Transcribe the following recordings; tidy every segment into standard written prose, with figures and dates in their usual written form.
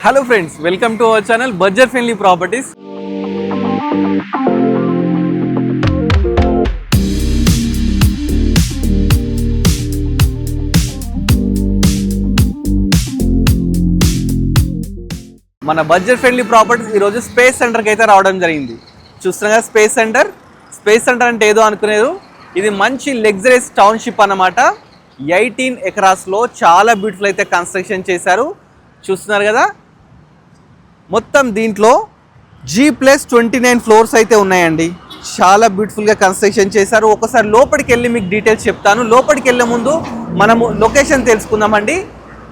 Hello friends, welcome to our channel Budget Friendly Properties. మన budget friendly properties ఈరోజు space సెంటర్కి అయితే రావడం జరిగింది. చూస్తున్నాగా స్పేస్ సెంటర్ అంటే ఏదో అనుకునేది, ఇది మంచి లగ్జరీస్ టౌన్షిప్ అన్నమాట. 18 ఎకరాస్లో చాలా బ్యూటిఫుల్ అయితే కన్స్ట్రక్షన్ చేశారు. చూస్తున్నారు కదా, మొత్తం దీంట్లో G+29 ఫ్లోర్స్ అయితే ఉన్నాయండి. చాలా బ్యూటిఫుల్గా కన్స్ట్రక్షన్ చేశారు. ఒకసారి లోపలికి వెళ్ళి మీకు డీటెయిల్స్ చెప్తాను. లోపలికి వెళ్ళే ముందు మనము లొకేషన్ తెలుసుకుందామండి.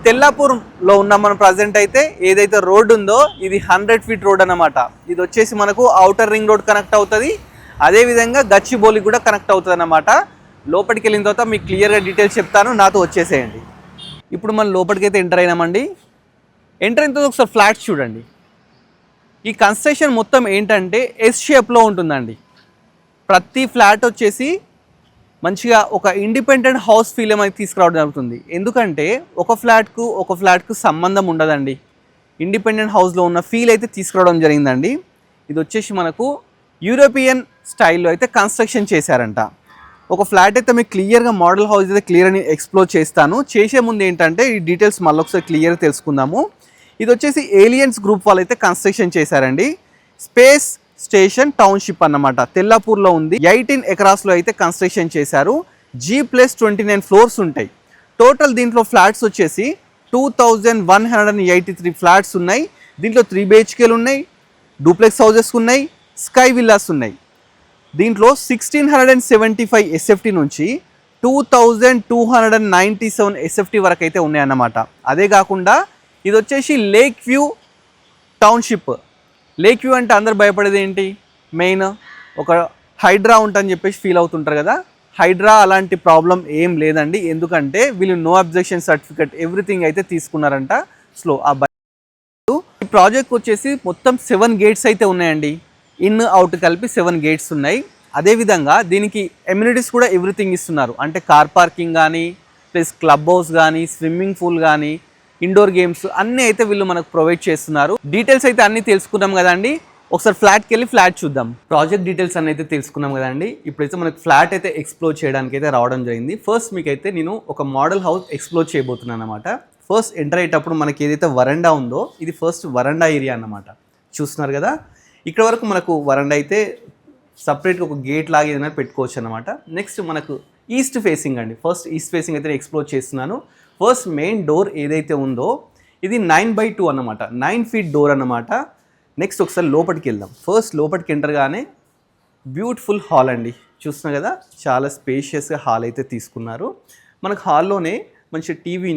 తెల్లాపూర్లో ఉన్నాం మనం ప్రజెంట్ అయితే. ఏదైతే రోడ్ ఉందో ఇది 100 ఫీట్ రోడ్ అన్నమాట. ఇది వచ్చేసి మనకు ఔటర్ రింగ్ రోడ్ కనెక్ట్ అవుతుంది, అదేవిధంగా గచ్చిబౌలి కూడా కనెక్ట్ అవుతుంది అన్నమాట. లోపలికి వెళ్ళిన తర్వాత మీకు క్లియర్గా డీటెయిల్స్ చెప్తాను, నాతో వచ్చేసేయండి. ఇప్పుడు మనం లోపలికి అయితే ఎంటర్ అయినామండి. ఎంటర్ అయిన తర్వాత ఒకసారి ఫ్లాట్స్ చూడండి. ఈ కన్స్ట్రక్షన్ మొత్తం ఏంటంటే ఎస్ షేప్లో ఉంటుందండి. ప్రతి ఫ్లాట్ వచ్చేసి మంచిగా ఒక ఇండిపెండెంట్ హౌస్ ఫీల్ అనేది తీసుకురావడం జరుగుతుంది. ఎందుకంటే ఒక ఫ్లాట్కు సంబంధం ఉండదండి. ఇండిపెండెంట్ హౌస్లో ఉన్న ఫీల్ అయితే తీసుకురావడం జరిగిందండి. ఇది వచ్చేసి మనకు యూరోపియన్ స్టైల్లో అయితే కన్స్ట్రక్షన్ చేశారంట. ఒక ఫ్లాట్ అయితే మీకు క్లియర్గా మోడల్ హౌస్ అయితే క్లియర్ అని ఎక్స్ప్లోర్ చేస్తాను. చేసే ముందు ఏంటంటే ఈ డీటెయిల్స్ మళ్ళీ ఒకసారి క్లియర్గా తెలుసుకుందాము. ఇది వచ్చేసి ఏలియన్స్ గ్రూప్ వాళ్ళు అయితే కన్స్ట్రక్షన్ చేశారండి. స్పేస్ స్టేషన్ టౌన్షిప్ అన్నమాట, తెల్లాపూర్లో ఉంది. 18 ఎకరాస్లో అయితే కన్స్ట్రక్షన్ చేశారు. G+29 ఫ్లోర్స్ ఉంటాయి. టోటల్ దీంట్లో ఫ్లాట్స్ వచ్చేసి 2183 ఫ్లాట్స్ ఉన్నాయి. దీంట్లో 3 BHKలు ఉన్నాయి, డూప్లెక్స్ హౌజెస్ ఉన్నాయి, స్కై విల్లాస్ ఉన్నాయి. దీంట్లో 1675 SFT నుంచి 2297 SFT వరకు అయితే ఉన్నాయన్నమాట. అదే కాకుండా ఇది వచ్చేసి lake view township. Lake view అంటే అందరు భయపడేది ఏంటి, మెయిన్ ఒక హైడ్రా ఉంటుందని చెప్పేసి ఫీల్ అవుతుంటారు కదా. హైడ్రా అలాంటి ప్రాబ్లం ఏం లేదండి. ఎందుకంటే వీళ్ళు నో అబ్జెక్షన్ సర్టిఫికేట్ ఎవ్రీథింగ్ అయితే తీసుకున్నారంట. ఈ ప్రాజెక్ట్ వచ్చేసి మొత్తం 7 గేట్స్ అయితే ఉన్నాయండి. ఇన్ అవుట్ కలిపి 7 గేట్స్ ఉన్నాయి. అదేవిధంగా దీనికి ఎమ్యూనిటీస్ కూడా ఎవ్రీథింగ్ ఇస్తున్నారు. అంటే కార్ పార్కింగ్ కానీ, ప్లస్ క్లబ్ హౌస్ కానీ, స్విమ్మింగ్ పూల్ కానీ, ఇండోర్ గేమ్స్ అన్నీ అయితే వీళ్ళు మనకు ప్రొవైడ్ చేస్తున్నారు. డీటెయిల్స్ అయితే అన్నీ తెలుసుకున్నాం కదండి. ఒకసారి ఫ్లాట్కి వెళ్ళి ఫ్లాట్ చూద్దాం. ప్రాజెక్ట్ డీటెయిల్స్ అన్నీ అయితే తెలుసుకున్నాం కదండి. ఇప్పుడైతే మనకు ఫ్లాట్ అయితే ఎక్స్ప్లోర్ చేయడానికి అయితే రావడం జరిగింది. ఫస్ట్ మీకైతే నేను ఒక మోడల్ హౌస్ ఎక్స్ప్లోర్ చేయబోతున్నాను అనమాట. ఫస్ట్ ఎంటర్ అయ్యేటప్పుడు మనకి ఏదైతే వరండా ఉందో ఇది ఫస్ట్ వరండా ఏరియా అన్నమాట. చూస్తున్నారు కదా, ఇక్కడ వరకు మనకు వరండా అయితే సపరేట్గా ఒక గేట్ లాగా ఏదైనా పెట్టుకోవచ్చు అనమాట. నెక్స్ట్ మనకు ఈస్ట్ ఫేసింగ్ అండి. ఫస్ట్ ఈస్ట్ ఫేసింగ్ అయితే ఎక్స్ప్లోర్ చేస్తున్నాను. ఫస్ట్ మెయిన్ డోర్ ఏదైతే ఉందో ఇది 9/2 అన్నమాట, 9 ఫీట్ డోర్ అన్నమాట. నెక్స్ట్ ఒకసారి లోపలికి వెళ్దాం. ఫస్ట్ లోపలికి ఎంటర్గానే బ్యూటిఫుల్ హాల్ అండి. చూస్తున్నా కదా, చాలా స్పేషియస్గా హాల్ అయితే తీసుకున్నారు. మనకు హాల్లోనే మంచి టీవీ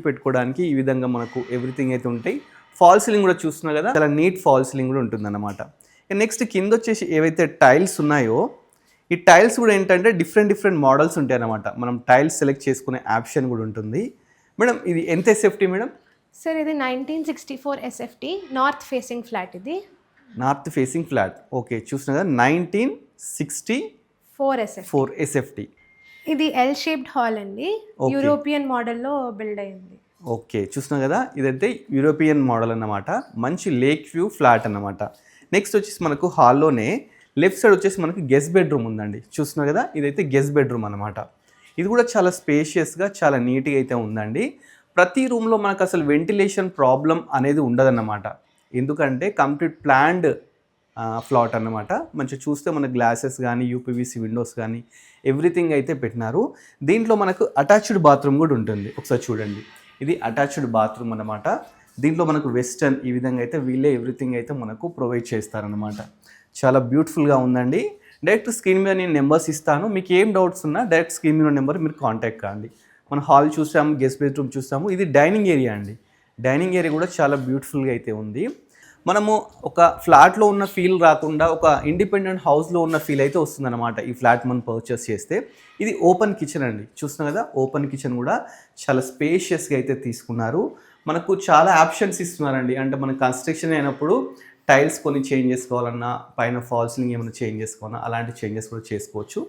పెట్టుకోవడానికి ఈ విధంగా మనకు ఎవ్రీథింగ్ అయితే ఉంటాయి. ఫాల్ సీలింగ్ కూడా చూస్తున్నా కదా, చాలా నీట్ ఫాల్ సీలింగ్ కూడా ఉంటుందన్నమాట. నెక్స్ట్ కింద వచ్చేసి ఏవైతే టైల్స్ ఉన్నాయో ఈ టైల్స్ కూడా ఏంటంటే డిఫరెంట్ మోడల్స్ ఉంటాయి అన్నమాట. మనం టైల్స్ సెలెక్ట్ చేసుకునే ఆప్షన్ కూడా ఉంటుంది. మేడం ఇది ఎంత SFT మేడం? సార్ ఇది 1964 SFT నార్త్ ఫేసింగ్ ఫ్లాట్. ఇది నార్త్ ఫేసింగ్ ఫ్లాట్. ఓకే, చూస్తున్నా కదా 1964 SFT. ఇది ఎల్ షేప్డ్ హాల్ అండి, యూరోపియన్ మోడల్లో బిల్డ్ అయింది. ఓకే, చూస్తున్నా కదా, ఇదైతే యూరోపియన్ మోడల్ అన్నమాట. మంచి లేక్ వ్యూ ఫ్లాట్ అన్నమాట. నెక్స్ట్ వచ్చేసి మనకు హాల్లోనే లెఫ్ట్ సైడ్ వచ్చేసి మనకు గెస్ట్ బెడ్రూమ్ ఉందండి. చూస్తున్నా కదా, ఇదైతే గెస్ట్ బెడ్రూమ్ అనమాట. ఇది కూడా చాలా స్పేషియస్గా చాలా నీట్గా అయితే ఉందండి. ప్రతి రూమ్లో మనకు అసలు వెంటిలేషన్ ప్రాబ్లం అనేది ఉండదన్నమాట. ఎందుకంటే కంప్లీట్ ప్లాన్డ్ ఫ్లాట్ అన్నమాట. మంచిగా చూస్తే మనకు గ్లాసెస్ కానీ, UPVC విండోస్ కానీ ఎవ్రీథింగ్ అయితే పెట్టినారు. దీంట్లో మనకు అటాచ్డ్ బాత్రూమ్ కూడా ఉంటుంది. ఒకసారి చూడండి, ఇది అటాచ్డ్ బాత్రూమ్ అన్నమాట. దీంట్లో మనకు వెస్టర్న్ ఈ విధంగా అయితే వీళ్ళే ఎవ్రీథింగ్ అయితే మనకు ప్రొవైడ్ చేస్తారనమాట. చాలా బ్యూటిఫుల్గా ఉందండి. డైరెక్ట్ స్క్రీన్ మీద నేను నెంబర్స్ ఇస్తాను. మీకు ఏం డౌట్స్ ఉన్నా డైరెక్ట్ స్క్రీన్ మీద నెంబర్ మీరు కాంటాక్ట్ కాండి. మనం హాల్ చూసాము, గెస్ట్ బెడ్రూమ్ చూసాము. ఇది డైనింగ్ ఏరియా అండి. డైనింగ్ ఏరియా కూడా చాలా బ్యూటిఫుల్గా అయితే ఉంది. మనము ఒక ఫ్లాట్లో ఉన్న ఫీల్ రాకుండా ఒక ఇండిపెండెంట్ హౌస్లో ఉన్న ఫీల్ అయితే వస్తుందన్నమాట ఈ ఫ్లాట్ మనం పర్చేస్ చేస్తే. ఇది ఓపెన్ కిచెన్ అండి. చూస్తున్నాం కదా, ఓపెన్ కిచెన్ కూడా చాలా స్పేషియస్గా అయితే తీసుకున్నారు. మనకు చాలా ఆప్షన్స్ ఇస్తున్నారండి. అంటే మన కన్స్ట్రక్షన్ అయినప్పుడు టైల్స్ కొన్ని చేంజ్ చేసుకోవాలన్నా, పైన ఫాల్ సీలింగ్ ఏమైనా చేంజ్ చేసుకోవాలన్నా అలాంటి చేంజెస్ కూడా చేసుకోవచ్చు.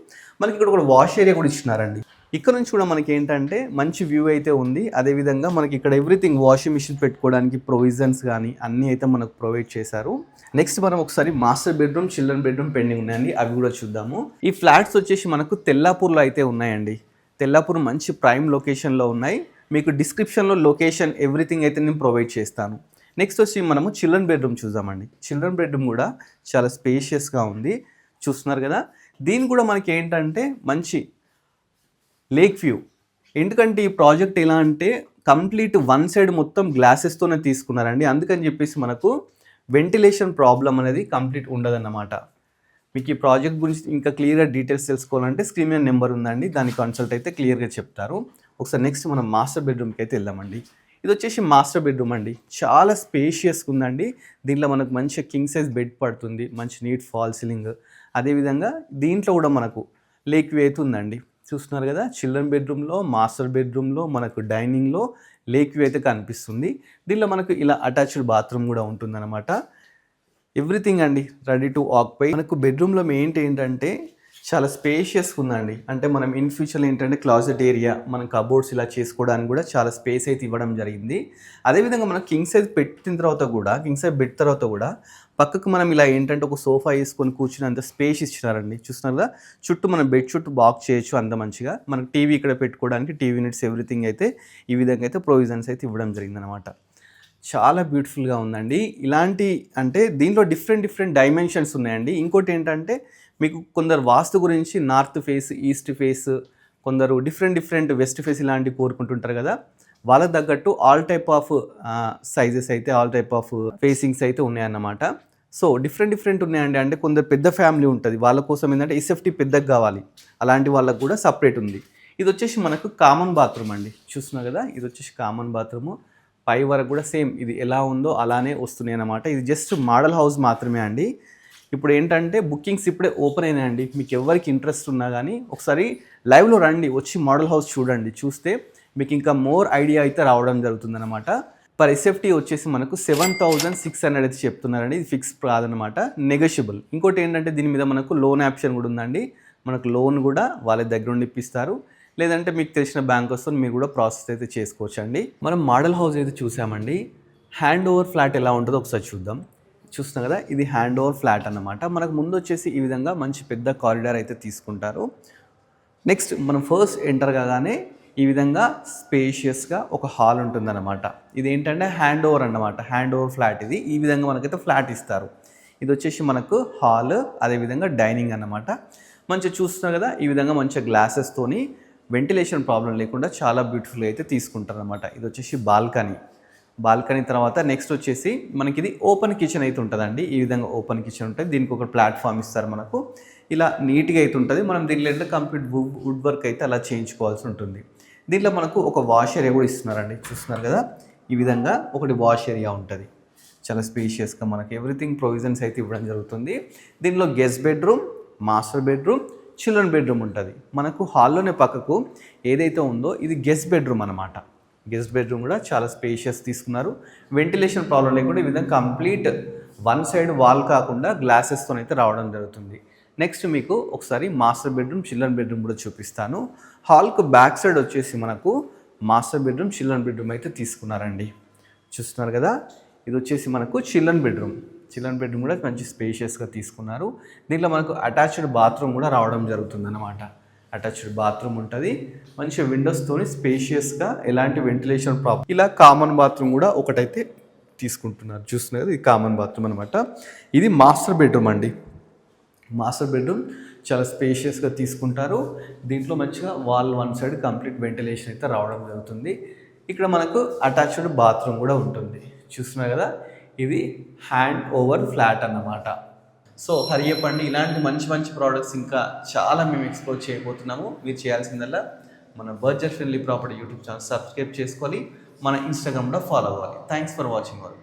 మనకి ఇక్కడ కూడా వాష్ ఏరియా కూడా ఇచ్చినారండి. ఇక్కడ నుంచి కూడా మనకి ఏంటంటే మంచి వ్యూ అయితే ఉంది. అదేవిధంగా మనకి ఇక్కడ ఎవ్రీథింగ్ వాషింగ్ మిషన్ పెట్టుకోవడానికి ప్రొవిజన్స్ కానీ అన్నీ అయితే మనకు ప్రొవైడ్ చేశారు. నెక్స్ట్ మనం ఒకసారి master bedroom, children bedroom pending ఉన్నాయండి, అవి కూడా చూద్దాము. ఈ ఫ్లాట్స్ వచ్చేసి మనకు తెల్లాపూర్లో అయితే ఉన్నాయండి. తెల్లాపూర్ మంచి ప్రైమ్ లొకేషన్లో ఉన్నాయి. మీకు డిస్క్రిప్షన్లో లొకేషన్ ఎవ్రీథింగ్ అయితే నేను ప్రొవైడ్ చేస్తాను. నెక్స్ట్ వచ్చి మనము చిల్డ్రన్ బెడ్రూమ్ చూద్దామండి. చిల్డ్రన్ బెడ్రూమ్ కూడా చాలా స్పేషియస్గా ఉంది, చూస్తున్నారు కదా. దీని కూడా మనకి ఏంటంటే మంచి లేక్ వ్యూ. ఎందుకంటే ఈ ప్రాజెక్ట్ ఎలా అంటే కంప్లీట్ వన్ సైడ్ మొత్తం గ్లాసెస్తోనే తీసుకున్నారండి. అందుకని చెప్పేసి మనకు వెంటిలేషన్ ప్రాబ్లం అనేది కంప్లీట్ ఉండదన్నమాట. మీకు ఈ ప్రాజెక్ట్ గురించి ఇంకా క్లియర్గా డీటెయిల్స్ తెలుసుకోవాలంటే స్క్రీన్ మీద నెంబర్ ఉందండి, దాన్ని కన్సల్ట్ అయితే క్లియర్గా చెప్తారు. ఒకసారి నెక్స్ట్ మనం మాస్టర్ బెడ్రూమ్కి అయితే వెళ్దామండి. ఇది వచ్చేసి మాస్టర్ బెడ్రూమ్ అండి. చాలా స్పేషియస్గా ఉందండి. దీంట్లో మనకు మంచి కింగ్ సైజ్ బెడ్ పడుతుంది, మంచి నీట్ ఫాల్ సీలింగ్. అదేవిధంగా దీంట్లో కూడా మనకు లేక్ వ్యూ అయితే ఉందండి, చూస్తున్నారు కదా. చిల్డ్రన్ బెడ్రూమ్లో, మాస్టర్ బెడ్రూమ్లో మనకు డైనింగ్లో లేక్ వ్యూ అయితే కనిపిస్తుంది. దీనిలో మనకు ఇలా అటాచ్డ్ బాత్రూమ్ కూడా ఉంటుందన్నమాట. ఎవ్రీథింగ్ అండి రెడీ టు ఆక్యుపై. మనకు బెడ్రూమ్లో మెయిన్ ఏంటంటే చాలా స్పేషియస్గా ఉందండి. అంటే మనం ఇన్ ఫ్యూచర్లో ఏంటంటే క్లాజెట్ ఏరియా, మనం కబోర్డ్స్ ఇలా చేసుకోవడానికి కూడా చాలా స్పేస్ అయితే ఇవ్వడం జరిగింది. అదేవిధంగా మనం కింగ్ సైజ్ పెట్టిన తర్వాత కూడా, కింగ్ సైజ్ బెడ్ తర్వాత కూడా పక్కకు మనం ఇలా ఏంటంటే ఒక సోఫా వేసుకొని కూర్చునేంత స్పేస్ ఇచ్చినారండి, చూస్తున్నారు కదా. చుట్టూ మనం బెడ్ చుట్టూ బాక్ చేయొచ్చు అంత మంచిగా. మనకు టీవీ ఇక్కడ పెట్టుకోవడానికి టీవీ యూనిట్స్ ఎవ్రీథింగ్ అయితే ఈ విధంగా అయితే ప్రొవిజన్స్ అయితే ఇవ్వడం జరిగిందనమాట. చాలా బ్యూటిఫుల్గా ఉందండి. ఇలాంటి అంటే దీంట్లో డిఫరెంట్ డైమెన్షన్స్ ఉన్నాయండి. ఇంకోటి ఏంటంటే మీకు కొందరు వాస్తు గురించి నార్త్ ఫేస్, ఈస్ట్ ఫేస్, కొందరు డిఫరెంట్ వెస్ట్ ఫేస్ ఇలాంటివి కోరుకుంటుంటారు కదా. వాళ్ళకి తగ్గట్టు ఆల్ టైప్ ఆఫ్ సైజెస్ అయితే, ఆల్ టైప్ ఆఫ్ ఫేసింగ్స్ అయితే ఉన్నాయన్నమాట. సో డిఫరెంట్ ఉన్నాయండి. అంటే కొందరు పెద్ద ఫ్యామిలీ ఉంటుంది, వాళ్ళ కోసం ఏంటంటే ఎస్ఎఫ్టీ పెద్దగా కావాలి, అలాంటి వాళ్ళకు కూడా సపరేట్ ఉంది. ఇది వచ్చేసి మనకు కామన్ బాత్రూమ్ అండి, చూస్తున్నారు కదా. ఇది వచ్చేసి కామన్ బాత్రూము. పై వరకు కూడా సేమ్ ఇది ఎలా ఉందో అలానే వస్తున్నాయి అన్నమాట. ఇది జస్ట్ మోడల్ హౌస్ మాత్రమే అండి. ఇప్పుడు ఏంటంటే బుకింగ్స్ ఇప్పుడే ఓపెన్ అయినాయండి. మీకు ఎవరికి ఇంట్రెస్ట్ ఉన్నా కానీ ఒకసారి లైవ్లో రండి, వచ్చి మోడల్ హౌస్ చూడండి. చూస్తే మీకు ఇంకా మోర్ ఐడియా అయితే రావడం జరుగుతుందన్నమాట. పర్ ఎస్ఎఫ్టీ వచ్చేసి మనకు 7,600 అయితే చెప్తున్నారండి. ఇది ఫిక్స్ కాదనమాట, నెగోషియబుల్. ఇంకోటి ఏంటంటే దీని మీద మనకు లోన్ ఆప్షన్ కూడా ఉందండి. మనకు లోన్ కూడా వాళ్ళ దగ్గర నుండి ఇప్పిస్తారు, లేదంటే మీకు తెలిసిన బ్యాంక్ వస్తుంది, మీరు కూడా ప్రాసెస్ అయితే చేసుకోవచ్చు అండి. మనం మోడల్ హౌస్ అయితే చూసామండి. హ్యాండ్ ఓవర్ ఫ్లాట్ ఎలా ఉంటుందో ఒకసారి చూద్దాం. చూస్తున్నాం కదా, ఇది హ్యాండ్ ఓవర్ ఫ్లాట్ అన్నమాట. మనకు ముందు వచ్చేసి ఈ విధంగా మంచి పెద్ద కారిడార్ అయితే తీసుకుంటారు. నెక్స్ట్ మనం ఫస్ట్ ఎంటర్ కాగానే ఈ విధంగా స్పేషియస్గా ఒక హాల్ ఉంటుందన్నమాట. ఇది ఏంటంటే హ్యాండ్ ఓవర్ అన్నమాట, హ్యాండ్ ఓవర్ ఫ్లాట్ ఇది. ఈ విధంగా మనకైతే ఫ్లాట్ ఇస్తారు. ఇది వచ్చేసి మనకు హాల్, అదేవిధంగా డైనింగ్ అన్నమాట. మంచిగా చూస్తున్నారు కదా, ఈ విధంగా మంచిగా గ్లాసెస్తోని వెంటిలేషన్ ప్రాబ్లం లేకుండా చాలా బ్యూటిఫుల్గా అయితే తీసుకుంటారు అనమాట. ఇది వచ్చేసి బాల్కనీ తర్వాత నెక్స్ట్ వచ్చేసి మనకి ఇది ఓపెన్ కిచెన్ అయితే ఉంటుందండి. ఈ విధంగా ఓపెన్ కిచెన్ ఉంటుంది. దీనికి ఒక ప్లాట్ఫామ్ ఇస్తారు మనకు, ఇలా నీట్గా అయితే ఉంటుంది. మనం దీనిలో ఏంటంటే కంప్లీట్ వుడ్ వర్క్ అయితే అలా చేయించుకోవాల్సి ఉంటుంది. దీంట్లో మనకు ఒక వాష్ ఏరియా కూడా ఇస్తున్నారండి, చూస్తున్నారు కదా. ఈ విధంగా ఒకటి వాష్ ఏరియా ఉంటుంది, చాలా స్పేషియస్గా మనకి ఎవ్రీథింగ్ ప్రొవిజన్స్ అయితే ఇవ్వడం జరుగుతుంది. దీనిలో guest bedroom, master bedroom, children bedroom ఉంటుంది. మనకు హాల్లోనే పక్కకు ఏదైతే ఉందో ఇది గెస్ట్ బెడ్రూమ్ అనమాట. గెస్ట్ బెడ్రూమ్ కూడా చాలా స్పేషియస్ తీసుకున్నారు. వెంటిలేషన్ ప్రాబ్లం లేకుండా ఈ విధంగా కంప్లీట్ వన్ సైడ్ వాల్ కాకుండా గ్లాసెస్తో అయితే రావడం జరుగుతుంది. నెక్స్ట్ మీకు ఒకసారి మాస్టర్ బెడ్రూమ్, చిల్డ్రన్ బెడ్రూమ్ కూడా చూపిస్తాను. హాల్కు బ్యాక్ సైడ్ వచ్చేసి మనకు మాస్టర్ బెడ్రూమ్, చిల్డ్రన్ బెడ్రూమ్ అయితే తీసుకున్నారండి, చూస్తున్నారు కదా. ఇది వచ్చేసి మనకు చిల్డ్రన్ బెడ్రూమ్ కూడా మంచి స్పేషియస్గా తీసుకున్నారు. దీంట్లో మనకు అటాచ్డ్ బాత్రూమ్ కూడా రావడం జరుగుతుంది అన్నమాట. అటాచ్డ్ బాత్రూమ్ ఉంటుంది, మంచి విండోస్తోని స్పేషియస్గా, ఎలాంటి వెంటిలేషన్ ప్రాబ్లం. ఇలా కామన్ బాత్రూమ్ కూడా ఒకటైతే తీసుకుంటున్నారు, చూస్తున్నారు కదా. ఇది కామన్ బాత్రూమ్ అనమాట. ఇది మాస్టర్ బెడ్రూమ్ అండి. మాస్టర్ బెడ్రూమ్ చాలా స్పేషియస్గా తీసుకుంటారు. దీంట్లో మంచిగా wall one side complete ventilation అయితే రావడం జరుగుతుంది. ఇక్కడ మనకు అటాచ్డ్ బాత్రూమ్ కూడా ఉంటుంది, చూస్తున్నారు కదా. ఇది హ్యాండ్ ఓవర్ ఫ్లాట్ అన్నమాట. సో హరి చెప్పండి, ఇలాంటి మంచి ప్రోడక్ట్స్ ఇంకా చాలా మేము ఎక్స్ప్లోర్ చేయబోతున్నాము. మీరు చేయాల్సిందల్లా మన budget friendly property YouTube channel subscribe చేసుకోవాలి, మన ఇన్స్టాగ్రామ్ కూడా ఫాలో అవ్వాలి. Thanks for watching all.